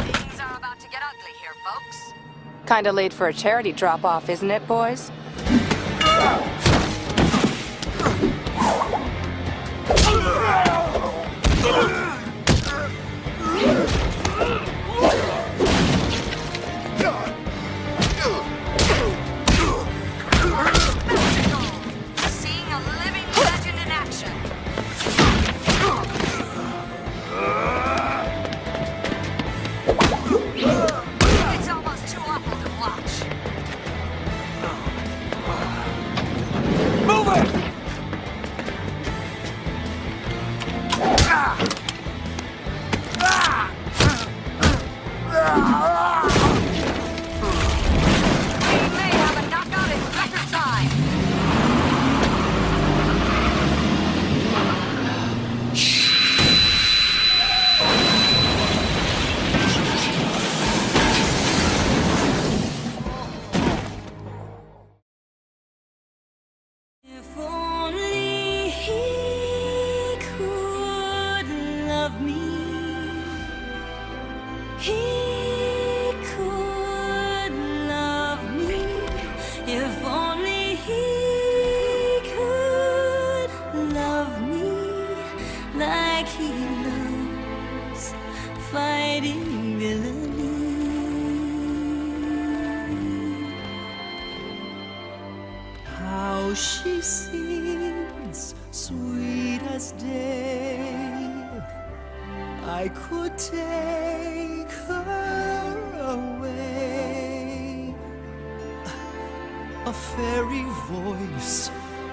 Things are about to get ugly here, folks. Kinda late for a charity drop-off, isn't it, boys? Seeing a living legend in action. It's almost too awful to watch. Move it! We may have a knockout in record time. If only he could love me, he could love me. If only he could love me like he loves fighting villainy. How she sings, sweet as day. I could take her away. A fairy voice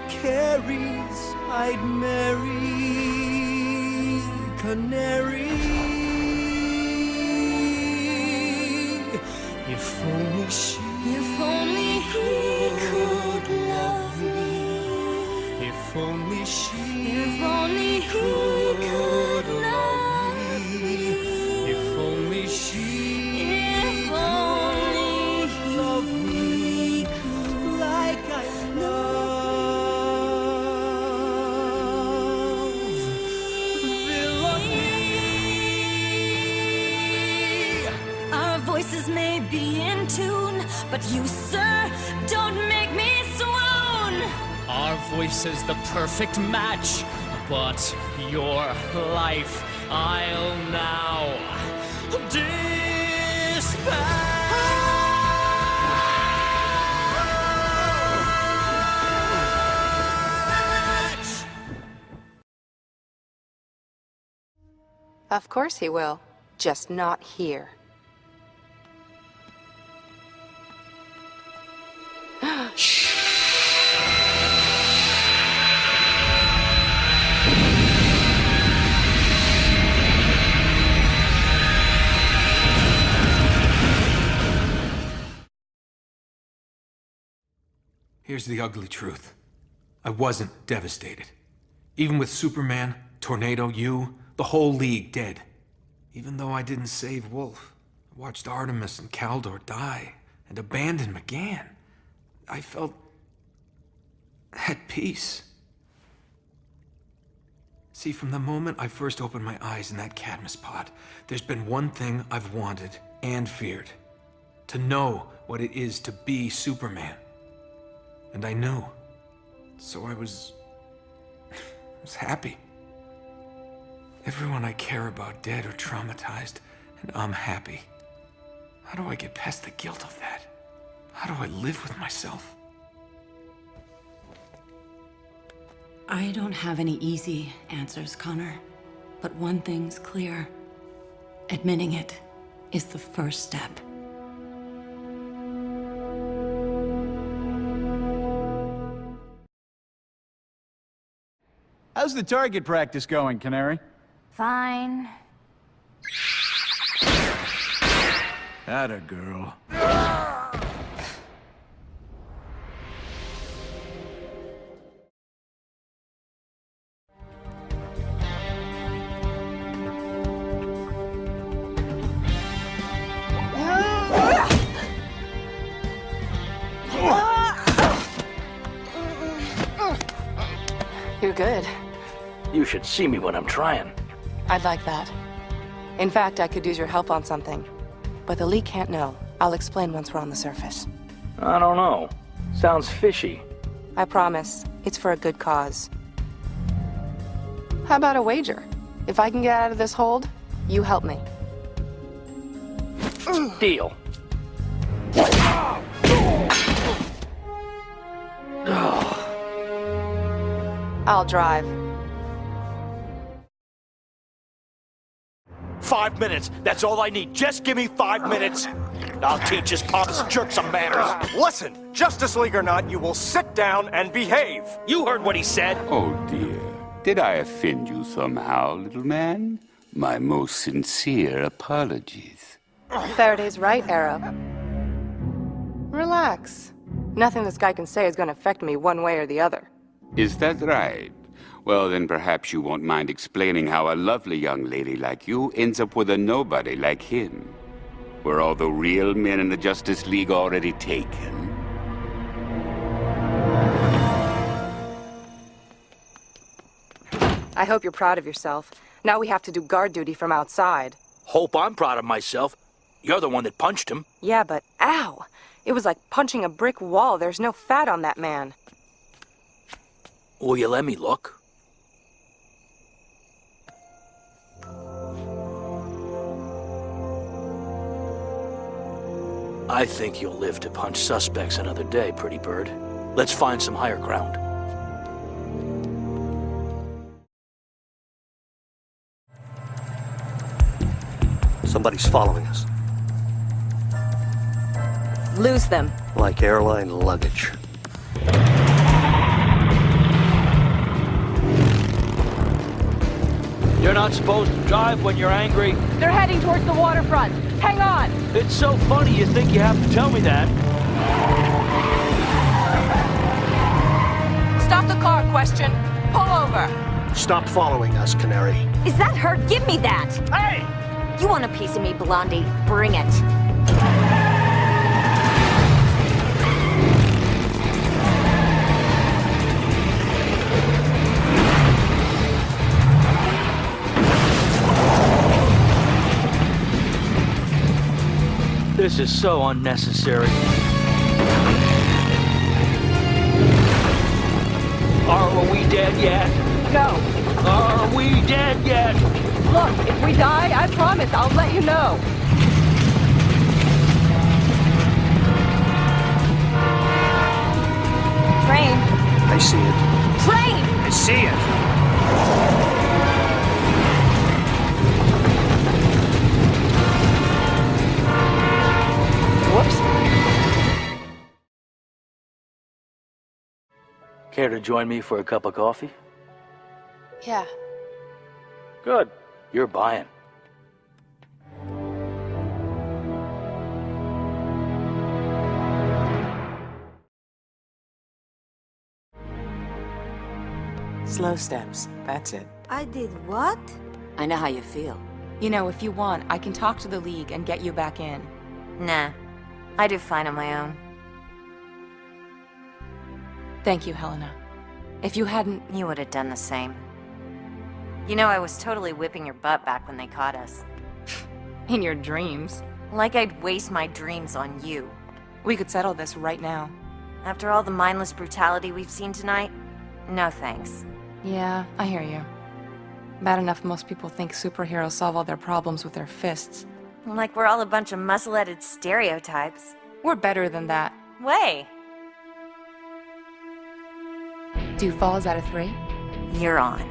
carries, I'd marry Canary. If only she, if only he could love me. If only she, if only he could love me. If only she, if only he love me like I love villainy. Our voices may be in tune, but you, sir, don't make me swoon. Our voices the perfect match, but your life I'll now dispatch. Of course he will. Just not here. Here's the ugly truth. I wasn't devastated. Even with Superman, Tornado, you, the whole League dead. Even though I didn't save Wolf, I watched Artemis and Kaldor die, and abandon McGann. I felt at peace. See, from the moment I first opened my eyes in that Cadmus pod, there's been one thing I've wanted and feared. To know what it is to be Superman. And I knew. So I was happy. Everyone I care about dead or traumatized, and I'm happy. How do I get past the guilt of that? How do I live with myself? I don't have any easy answers, Connor. But one thing's clear. Admitting it is the first step. How's the target practice going, Canary? Fine. Atta girl. You're good. You should see me when I'm trying. I'd like that. In fact, I could use your help on something. But the League can't know. I'll explain once we're on the surface. I don't know. Sounds fishy. I promise. It's for a good cause. How about a wager? If I can get out of this hold, you help me. Deal. I'll drive. 5 minutes. That's all I need. Just give me 5 minutes. I'll teach this pompous jerk some manners. Listen, Justice League or not, you will sit down and behave. You heard what he said. Oh dear. Did I offend you somehow, little man? My most sincere apologies. Faraday's right, Arrow. Relax. Nothing this guy can say is going to affect me one way or the other. Is that right? Well, then perhaps you won't mind explaining how a lovely young lady like you ends up with a nobody like him. Were all the real men in the Justice League already taken? I hope you're proud of yourself. Now we have to do guard duty from outside. Hope I'm proud of myself. You're the one that punched him. Yeah, but ow! It was like punching a brick wall. There's no fat on that man. Will you let me look? I think you'll live to punch suspects another day, pretty bird. Let's find some higher ground. Somebody's following us, Lose them. like airline luggage. You're not supposed to drive when you're angry. They're heading towards the waterfront. Hang on! It's so funny you think you have to tell me that. Stop the car, question. Pull over. Stop following us, Canary. Is that her? Give me that! Hey! You want a piece of me, Blondie? Bring it. This is so unnecessary. Are we dead yet? No. Are we dead yet? Look, if we die, I promise I'll let you know. Train. I see it. Train! I see it. Whoops. Care to join me for a cup of coffee? Yeah. Good. You're buying. Slow steps, that's it. I did what? I know how you feel. You know, if you want, I can talk to the League and get you back in. Nah. I do fine on my own. Thank you, Helena. If you hadn't... You would have done the same. You know, I was totally whipping your butt back when they caught us. In your dreams. Like I'd waste my dreams on you. We could settle this right now. After all the mindless brutality we've seen tonight, no thanks. Yeah, I hear you. Bad enough most people think superheroes solve all their problems with their fists. Like we're all a bunch of muscle-headed stereotypes. We're better than that. Way. 2 falls out of 3? You're on.